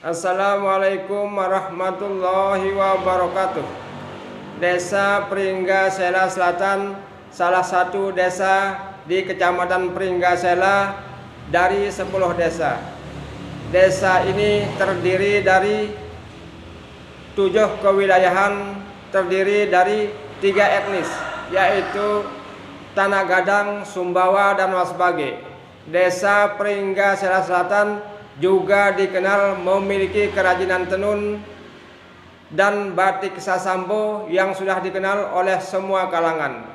Assalamualaikum warahmatullahi wabarakatuh. Desa Pringgasela Selatan, salah satu desa di Kecamatan Pringgasela dari 10 desa. Desa ini terdiri dari 7 kewilayahan, terdiri dari 3 etnis, yaitu Tanah Gadang, Sumbawa, dan Wasbage. Desa Pringgasela Selatan juga dikenal memiliki kerajinan tenun dan batik Sasambo yang sudah dikenal oleh semua kalangan.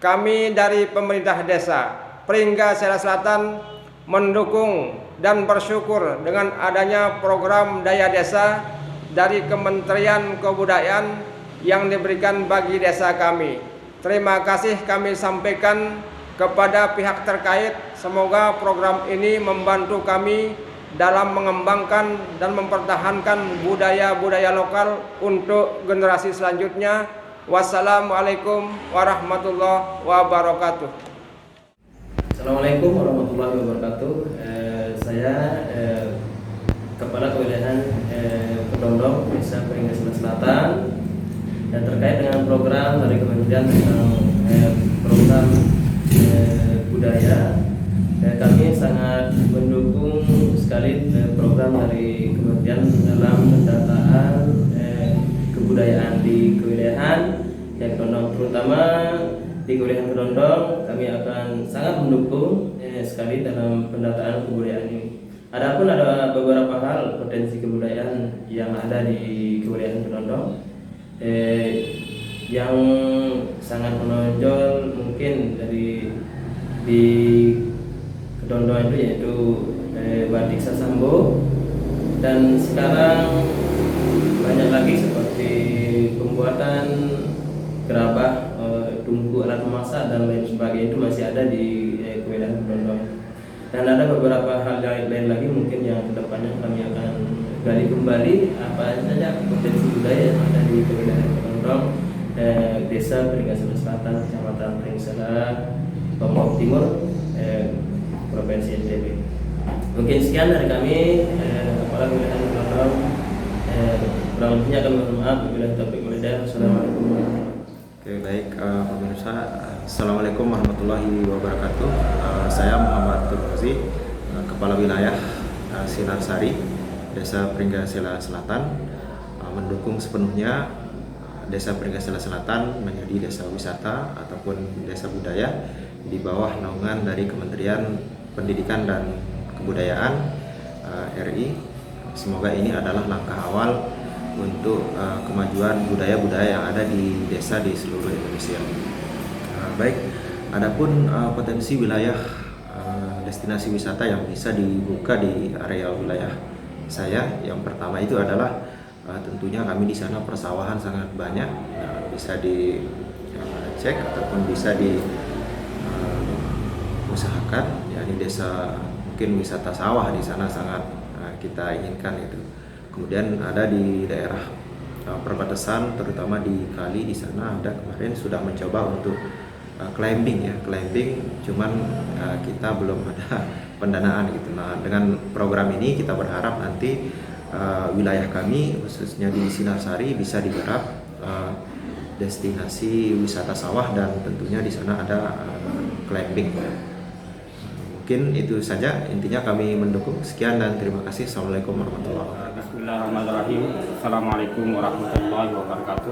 Kami dari pemerintah desa Pringgasela Selatan mendukung dan bersyukur dengan adanya program Daya Desa dari Kementerian Kebudayaan yang diberikan bagi desa kami. Terima kasih kami sampaikan kepada pihak terkait. Semoga program ini membantu kami dalam mengembangkan dan mempertahankan budaya-budaya lokal untuk generasi selanjutnya. Wassalamualaikum warahmatullahi wabarakatuh. Assalamualaikum warahmatullahi wabarakatuh. Saya Kepala Kewilayahan Kedondong, Desa Pringgasela Selatan, dan terkait dengan program dari Kementerian tentang program budaya. Kami sangat mendukung sekali program dari Kementerian dalam pendataan kebudayaan di kewilayahan yang Kedondong, terutama di kewilayahan Kedondong. Kami akan sangat mendukung sekali dalam pendataan kebudayaan ini. Adapun ada beberapa hal potensi kebudayaan yang ada di kewilayahan Kedondong yang sangat menonjol mungkin di Kedondong itu, yaitu batik Sasambo, dan sekarang banyak lagi seperti pembuatan gerabah, tungku, alat memasak, dan lain sebagainya itu masih ada di kewilayahan Kedondong. Dan ada beberapa hal lain lagi mungkin yang kedepannya kami akan gali kembali apa saja potensi budaya yang ada di kewilayahan Kedondong, Desa Pringgasela Selatan, Kecamatan Pringgasela, Lombok Timur, Provinsi NTB. Mungkin sekian dari kami, Kepala Kewilayahan Kedondong. Kurang lebihnya kami mohon maaf. Wabillahi taufiq wal hidayah. Assalamualaikum warahmatullahi wabarakatuh. Oke, baik pemirsa. Assalamualaikum warahmatullahi wabarakatuh. Saya Muhammad Turmuzi, Kepala Wilayah Sinarsari, Desa Pringgasela Selatan, mendukung sepenuhnya Desa Pringgasela Selatan menjadi desa wisata ataupun desa budaya di bawah naungan dari Kementerian Pendidikan dan Kebudayaan RI. Semoga ini adalah langkah awal untuk kemajuan budaya-budaya yang ada di desa di seluruh Indonesia. Baik, adapun potensi wilayah destinasi wisata yang bisa dibuka di area wilayah saya, yang pertama itu adalah tentunya kami di sana persawahan sangat banyak, bisa dicek ataupun bisa diusahakan. Yakni desa mungkin wisata sawah di sana sangat kita inginkan itu. Kemudian ada di daerah perbatasan, terutama di Kali, di sana ada kemarin sudah mencoba untuk climbing ya, cuman kita belum ada pendanaan gitu. Nah, dengan program ini kita berharap nanti wilayah kami khususnya di Sinarsari bisa digarap destinasi wisata sawah, dan tentunya di sana ada climbing. Mungkin itu saja, intinya kami mendukung. Sekian dan terima kasih. Assalamualaikum warahmatullahi wabarakatuh. Bismillahirrahmanirrahim. Assalamualaikum warahmatullahi wabarakatuh.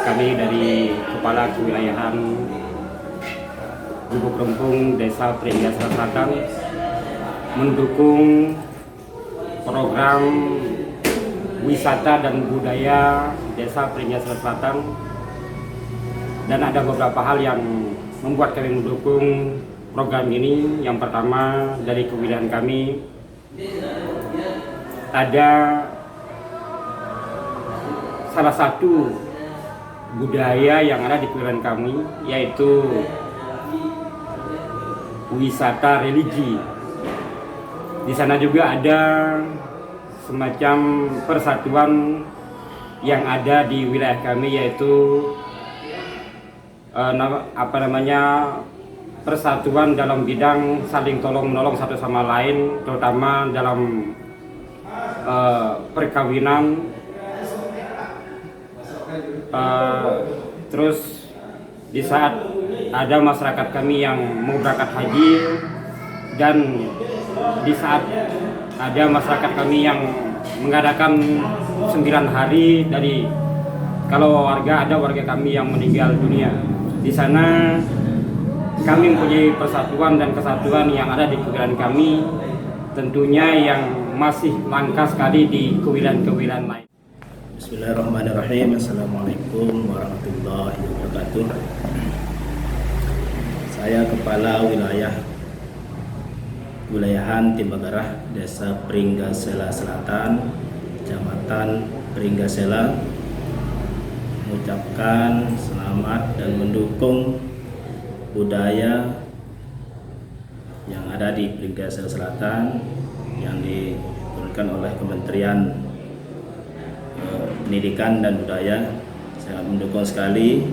Kami dari Kepala Kewilayahan Gubuk Rempung, Desa Pringgasela Selatan, mendukung program wisata dan budaya Desa Pringgasela Selatan, dan ada beberapa hal yang membuat kami mendukung program ini. Yang pertama, dari kewilayahan kami ada salah satu budaya yang ada di kewilayahan kami, yaitu wisata religi. Di sana juga ada semacam persatuan yang ada di wilayah kami, yaitu persatuan dalam bidang saling tolong menolong satu sama lain, terutama dalam perkawinan, terus di saat ada masyarakat kami yang mau berangkat haji, dan di saat ada masyarakat kami yang mengadakan 9 hari dari kalau ada warga kami yang meninggal dunia. Di sana kami mempunyai persatuan dan kesatuan yang ada di kewilayahan kami, tentunya yang masih langka sekali di kewilayahan-kewilayahan lain. Bismillahirrahmanirrahim. Assalamualaikum warahmatullahi wabarakatuh. Saya Kepala Wilayahan Timbagarah, Desa Pringgasela Selatan, Kecamatan Pringgasela, mengucapkan selamat dan mendukung budaya yang ada di Pringgasela Selatan yang diturunkan oleh Kementerian Pendidikan dan Budaya. Saya mendukung sekali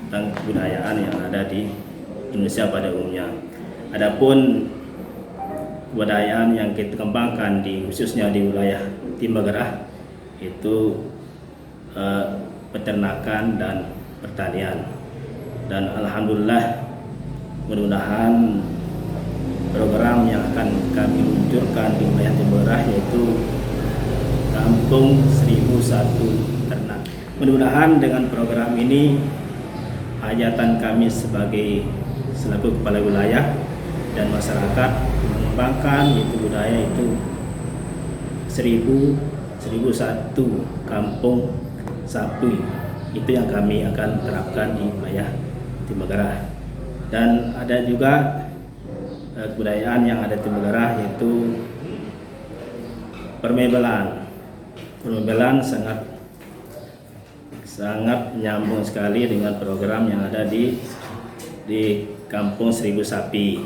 tentang kebudayaan yang ada di Indonesia pada umumnya. Adapun kebudayaan yang kita kembangkan khususnya di wilayah Timbagarah itu peternakan dan pertanian. Dan alhamdulillah, mudah-mudahan program yang akan kami luncurkan di wilayah Timbagarah yaitu Kampung 1001 Ternak. Mudah-mudahan dengan program ini hajatan kami selaku kepala wilayah dan masyarakat mengembangkan budaya itu 1001 kampung sapi. Itu yang kami akan terapkan di wilayah Timbagarah. Dan ada juga kebudayaan yang ada di Timbagarah yaitu permebelan. Permebelan sangat menyambung sekali dengan program yang ada di Kampung 1000 Sapi.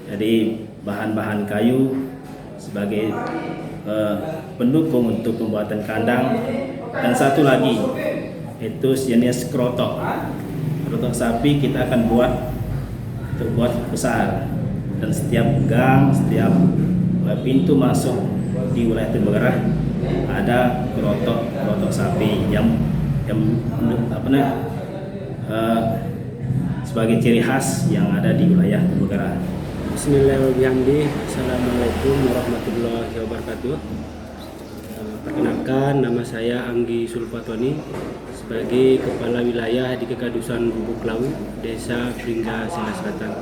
Jadi bahan-bahan kayu sebagai pendukung untuk pembuatan kandang, dan satu lagi itu jenis krotok. Krotok sapi kita akan buat besar, dan setiap gang, setiap pintu masuk di wilayah Timbagarah ada krotok sapi yang sebagai ciri khas yang ada di wilayah Timbagarah. Bismillahirrahmanirrahim. Assalamualaikum warahmatullahi wabarakatuh. Perkenalkan, nama saya Anggi Sulfatwani sebagai Kepala Wilayah di Kekadusan Gubuk Lau, Desa Pringgasela Selatan.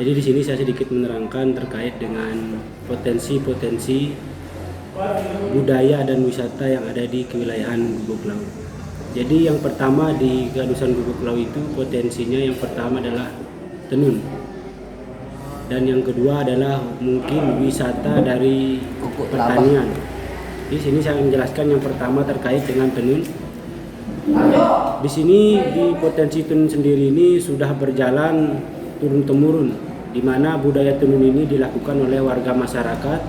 Jadi di sini saya sedikit menerangkan terkait dengan potensi-potensi budaya dan wisata yang ada di kewilayahan Gubuk Lau. Jadi yang pertama di Kekadusan Gubuk Lau itu potensinya yang pertama adalah tenun. Dan yang kedua adalah mungkin wisata dari pertanian. Di sini saya menjelaskan yang pertama terkait dengan tenun. Di sini di potensi tenun sendiri ini sudah berjalan turun-temurun, di mana budaya tenun ini dilakukan oleh warga masyarakat,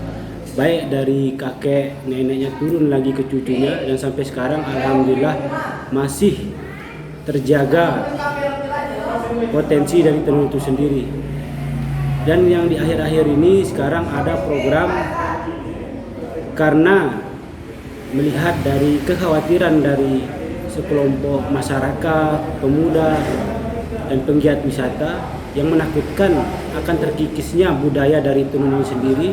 baik dari kakek neneknya turun lagi ke cucunya, dan sampai sekarang alhamdulillah masih terjaga potensi dari tenun itu sendiri. Dan yang di akhir-akhir ini sekarang ada program, karena melihat dari kekhawatiran dari sekelompok masyarakat, pemuda, dan penggiat wisata yang menakutkan akan terkikisnya budaya dari tenun ini sendiri,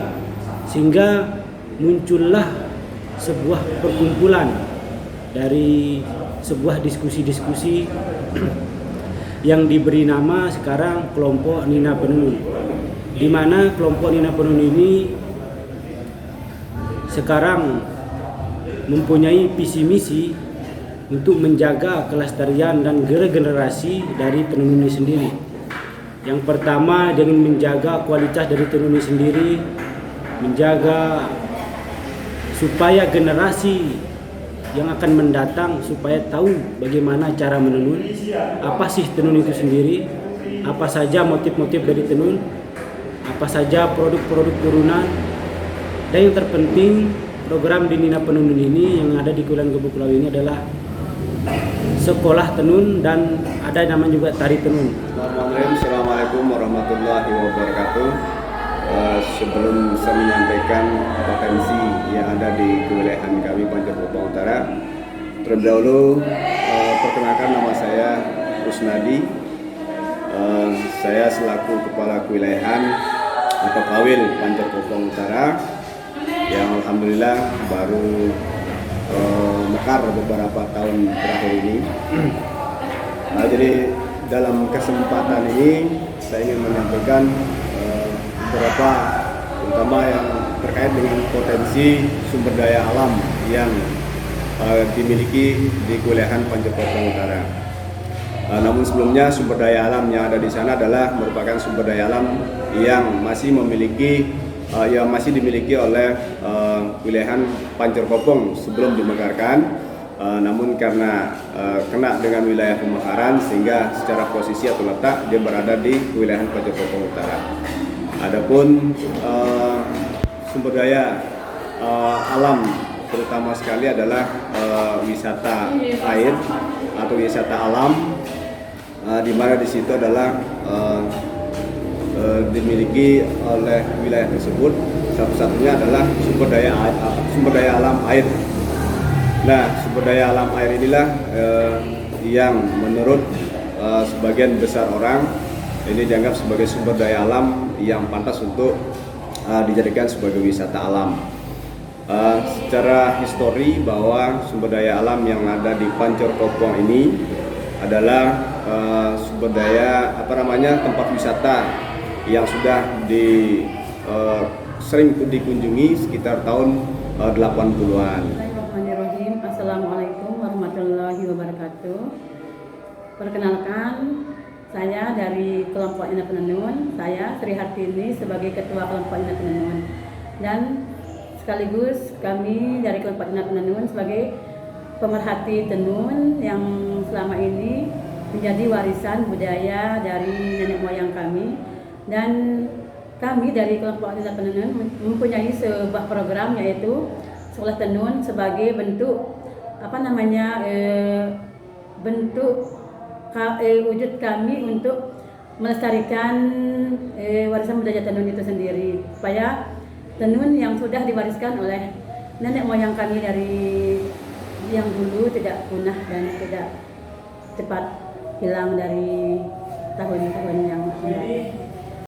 sehingga muncullah sebuah perkumpulan dari sebuah diskusi-diskusi yang diberi nama sekarang kelompok Nina Penenun, di mana kelompok Nina Penenun ini sekarang mempunyai visi misi untuk menjaga kelestarian dan regenerasi dari tenun ini sendiri. Yang pertama dengan menjaga kualitas dari tenun ini sendiri, menjaga supaya generasi yang akan mendatang supaya tahu bagaimana cara menenun, apa sih tenun itu sendiri, apa saja motif-motif dari tenun, apa saja produk-produk turunan, dan yang terpenting program di Nina Penenun ini yang ada di Kepulauan Gubuk Lau ini adalah sekolah tenun, dan ada namanya juga tari tenun. Assalamualaikum warahmatullahi wabarakatuh. Sebelum saya menyampaikan potensi yang ada di di kewilayahan kami Pancar Kopong Utara. Terlebih dahulu perkenalkan, nama saya Rusnadi. Saya selaku Kepala Kewilayahan atau Kawil Pancar Kopong Utara yang alhamdulillah baru mekar beberapa tahun terakhir ini. Jadi dalam kesempatan ini saya ingin menyampaikan beberapa, terutama yang terkait dengan potensi sumber daya alam yang dimiliki di kewilayahan Pancar Kopong Utara. Namun sebelumnya, sumber daya alam yang ada di sana adalah merupakan sumber daya alam yang masih dimiliki oleh kewilayahan Pancar Kopong sebelum dimekarkan. Namun karena kena dengan wilayah pemekaran, sehingga secara posisi atau letak dia berada di kewilayahan Pancar Kopong Utara. Adapun sumber daya alam terutama sekali adalah wisata air atau wisata alam, di mana di situ adalah dimiliki oleh wilayah tersebut. Satu-satunya adalah sumber daya alam air. Nah, sumber daya alam air inilah yang menurut sebagian besar orang ini dianggap sebagai sumber daya alam yang pantas untuk dijadikan sebagai wisata alam. Secara histori bahwa sumber daya alam yang ada di Pancar Kopong ini adalah sumber daya tempat wisata yang sudah sering dikunjungi sekitar tahun 80-an. Assalamualaikum warahmatullahi wabarakatuh. Perkenalkan, saya dari kelompok Ina Penenun. Saya Sri Hartini sebagai ketua kelompok Ina Penenun, dan sekaligus kami dari kelompok Ina Penenun sebagai pemerhati tenun yang selama ini menjadi warisan budaya dari nenek moyang kami. Dan kami dari kelompok Ina Penenun mempunyai sebuah program, yaitu sekolah tenun sebagai bentuk wujud kami untuk melestarikan warisan budaya tenun itu sendiri, supaya tenun yang sudah diwariskan oleh nenek moyang kami dari yang dulu tidak punah dan tidak cepat hilang dari tahun-tahun yang lalu.